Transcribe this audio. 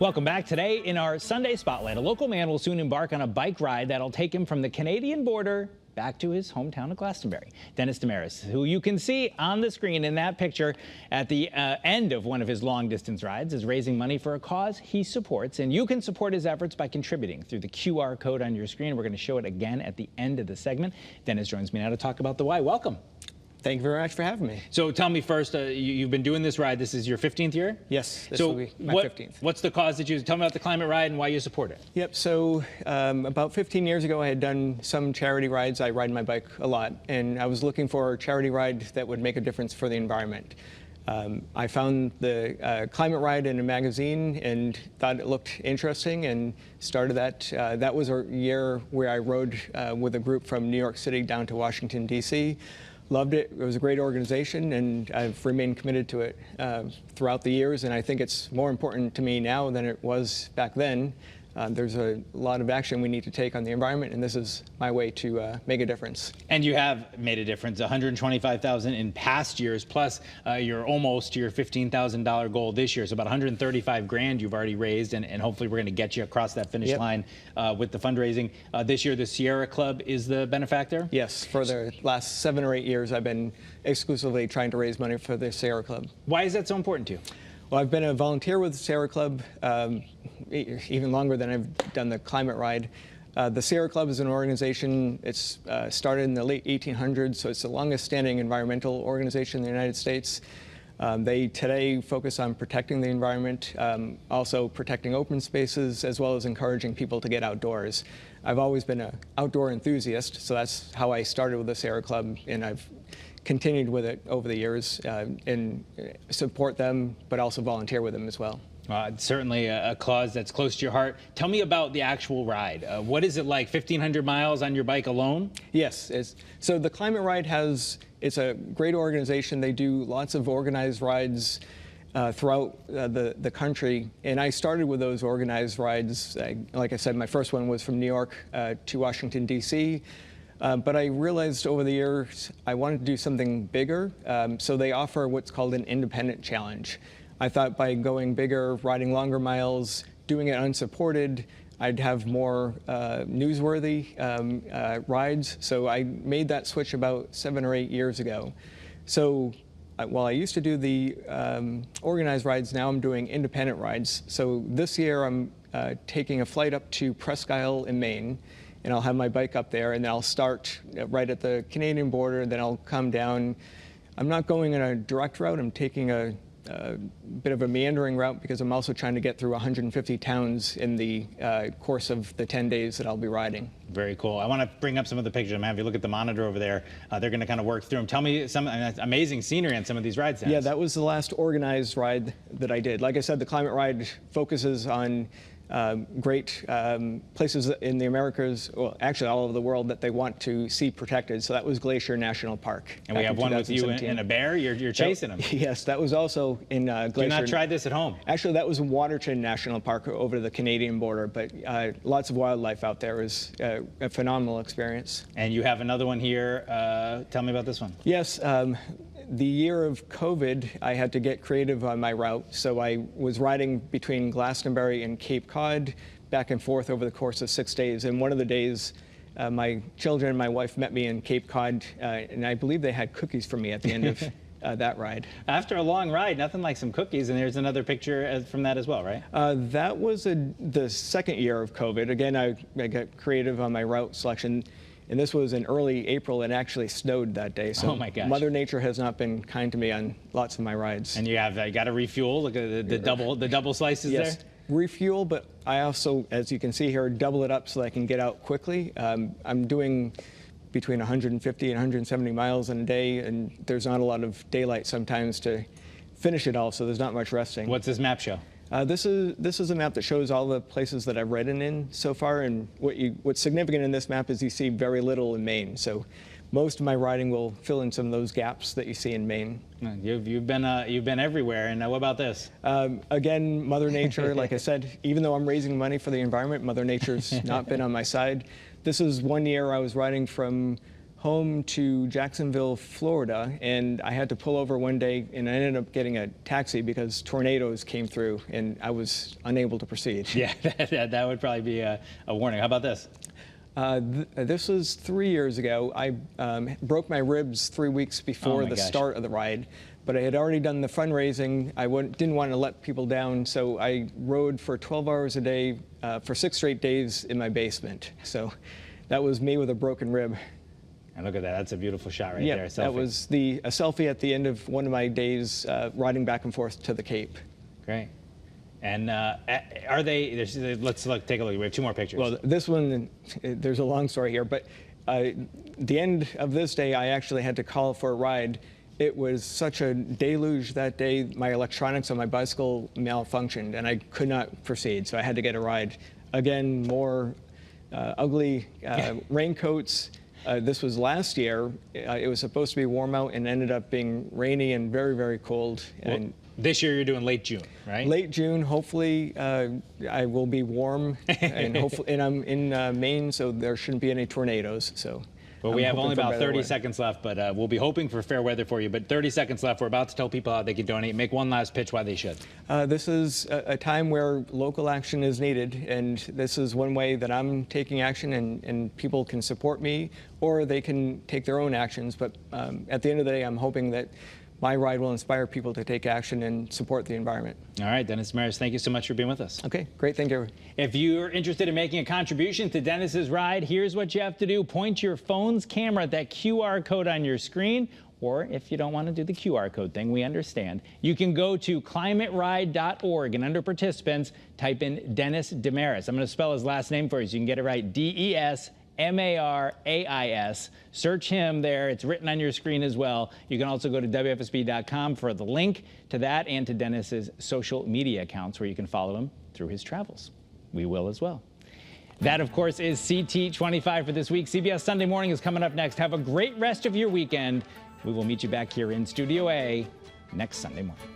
Welcome back. Today in our Sunday Spotlight, a local man will soon embark on a bike ride that'll take him from the Canadian border back to his hometown of Glastonbury. Desmarais, who you can see on the screen in that picture at the end of one of his long-distance rides, is raising money for a cause he supports, and you can support his efforts by contributing through the QR code on your screen. We're going to show it again at the end of the segment. Dennis joins me now to talk about the why. Welcome. Thank you very much for having me. So tell me first, you've been doing this ride. This is your 15th year? Yes, this will be my 15th. What's the cause that you, tell me about the climate ride and why you support it? Yep, so about 15 years ago I had done some charity rides. I ride my bike a lot, and I was looking for a charity ride that would make a difference for the environment. I found the climate ride in a magazine and thought it looked interesting and started that. That was a year where I rode with a group from New York City down to Washington, D.C. Loved it. It was a great organization, and I've remained committed to it throughout the years, and I think it's more important to me now than it was back then. There's a lot of action we need to take on the environment, and this is my way to make a difference. And you have made a difference, $125,000 in past years, plus you're almost to your $15,000 goal this year. So about 135 grand you've already raised, and hopefully we're going to get you across that finish line with the fundraising. This year, the Sierra Club is the benefactor? Yes, for the last 7 or 8 years, I've been exclusively trying to raise money for the Sierra Club. Why is that so important to you? Well, I've been a volunteer with the Sierra Club even longer than I've done the climate ride. The Sierra Club is an organization, it's started in the late 1800s, so it's the longest standing environmental organization in the United States. They today focus on protecting the environment, also protecting open spaces, as well as encouraging people to get outdoors. I've always been an outdoor enthusiast, so that's how I started with the Sierra Club, and I've continued with it over the years and support them, but also volunteer with them as well. It's certainly a cause that's close to your heart. Tell me about the actual ride. What is it like, 1,500 miles on your bike alone? Yes. So the Climate Ride it's a great organization. They do lots of organized rides throughout the country. And I started with those organized rides. Like I said, my first one was from New York to Washington, D.C. But I realized over the years I wanted to do something bigger. So they offer what's called an independent challenge. I thought by going bigger, riding longer miles, doing it unsupported, I'd have more newsworthy rides. So I made that switch about 7 or 8 years ago. So while I used to do the organized rides, now I'm doing independent rides. So this year I'm taking a flight up to Presque Isle in Maine, and I'll have my bike up there, and then I'll start right at the Canadian border, then I'll come down. I'm not going in a direct route, I'm taking a bit of a meandering route because I'm also trying to get through 150 towns in the course of the 10 days that I'll be riding. Very cool. I want to bring up some of the pictures. I'm having you look at the monitor over there. They're going to kind of work through them. Tell me some amazing scenery on some of these rides. Yeah, that was the last organized ride that I did. Like I said, the Climate Ride focuses on great places in the Americas, well, actually all over the world, that they want to see protected. So that was Glacier National Park. And we have one with you and a bear. You're chasing them. Yes, that was also in Glacier. Do not try this at home. Actually, that was in Waterton National Park over the Canadian border. But lots of wildlife out there. It was a phenomenal experience. And you have another one here. Tell me about this one. Yes. The year of COVID, I had to get creative on my route, so I was riding between Glastonbury and Cape Cod, back and forth over the course of 6 days. And one of the days, my children and my wife met me in Cape Cod, and I believe they had cookies for me at the end of that ride. After a long ride, nothing like some cookies, and there's another picture from that as well, right? That was the second year of COVID. Again, I got creative on my route selection. And this was in early April, and actually snowed that day. So oh my gosh. Mother Nature has not been kind to me on lots of my rides. And you got to refuel. Look at the double slices yes. there. Refuel, but I also, as you can see here, double it up so that I can get out quickly. I'm doing between 150 and 170 miles in a day, and there's not a lot of daylight sometimes to finish it all, so there's not much resting. What's this map show? This is a map that shows all the places that I've ridden in so far, and what's significant in this map is you see very little in Maine. So most of my riding will fill in some of those gaps that you see in Maine. You've been everywhere, and what about this? Again, Mother Nature, like I said, even though I'm raising money for the environment, Mother Nature's not been on my side. This is one year I was riding from home to Jacksonville, Florida, and I had to pull over one day, and I ended up getting a taxi because tornadoes came through, and I was unable to proceed. Yeah, that would probably be a warning. How about this? This was 3 years ago. I broke my ribs 3 weeks before the start of the ride, but I had already done the fundraising. I didn't want to let people down, so I rode for 12 hours a day for 6 straight days in my basement. So that was me with a broken rib. And look at that. That's a beautiful shot right there. there. Yeah, that was a selfie at the end of one of my days riding back and forth to the Cape. Great. And are they, let's take a look. We have 2 more pictures. Well, this one, there's a long story here, but the end of this day, I actually had to call for a ride. It was such a deluge that day. My electronics on my bicycle malfunctioned, and I could not proceed, so I had to get a ride. Again, more ugly raincoats. This was last year. It was supposed to be warm out and ended up being rainy and very, very cold. And this year you're doing late June, right? Late June. Hopefully, I will be warm, and hopefully, and I'm in Maine, so there shouldn't be any tornadoes. So. Well, we have only about 30 seconds left, but we'll be hoping for fair weather for you. But 30 seconds left. We're about to tell people how they can donate. Make one last pitch why they should. This is a time where local action is needed, and this is one way that I'm taking action, and people can support me, or they can take their own actions. But at the end of the day, I'm hoping that my ride will inspire people to take action and support the environment. All right, Dennis Desmarais, thank you so much for being with us. Okay, great. Thank you. If you're interested in making a contribution to Dennis's ride, here's what you have to do. Point your phone's camera at that QR code on your screen, or if you don't want to do the QR code thing, we understand. You can go to climateride.org, and under participants, type in Dennis Desmarais. I'm going to spell his last name for you so you can get it right. Desmarais. Search him there. It's written on your screen as well. You can also go to WFSB.com for the link to that and to Dennis's social media accounts where you can follow him through his travels. We will as well. That, of course, is CT25 for this week. CBS Sunday Morning is coming up next. Have a great rest of your weekend. We will meet you back here in Studio A next Sunday morning.